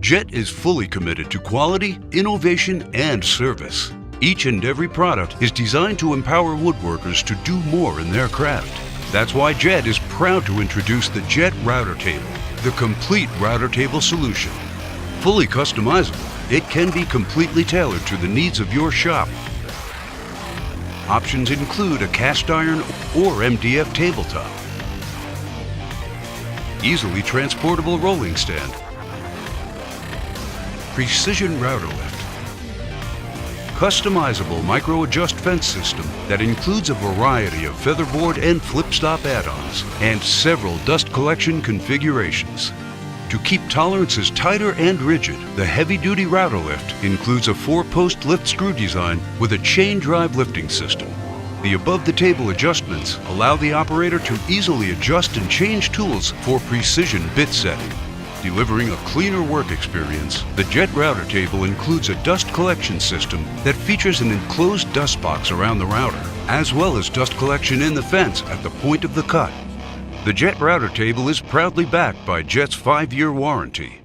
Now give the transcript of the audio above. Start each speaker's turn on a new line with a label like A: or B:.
A: Jet is fully committed to quality, innovation, and service. Each and every product is designed to empower woodworkers to do more in their craft. That's why Jet is proud to introduce the Jet Router Table, the complete router table solution. Fully customizable, it can be completely tailored to the needs of your shop. Options include a cast iron or MDF tabletop, easily transportable rolling stand, precision router lift, customizable micro-adjust fence system that includes a variety of featherboard and flip-stop add-ons, and several dust collection configurations. To keep tolerances tighter and rigid, the heavy-duty router lift includes a 4-post lift screw design with a chain drive lifting system. The above-the-table adjustments allow the operator to easily adjust and change tools for precision bit setting. Delivering a cleaner work experience, the Jet Router Table includes a dust collection system that features an enclosed dust box around the router, as well as dust collection in the fence at the point of the cut. The Jet Router Table is proudly backed by Jet's 5-year warranty.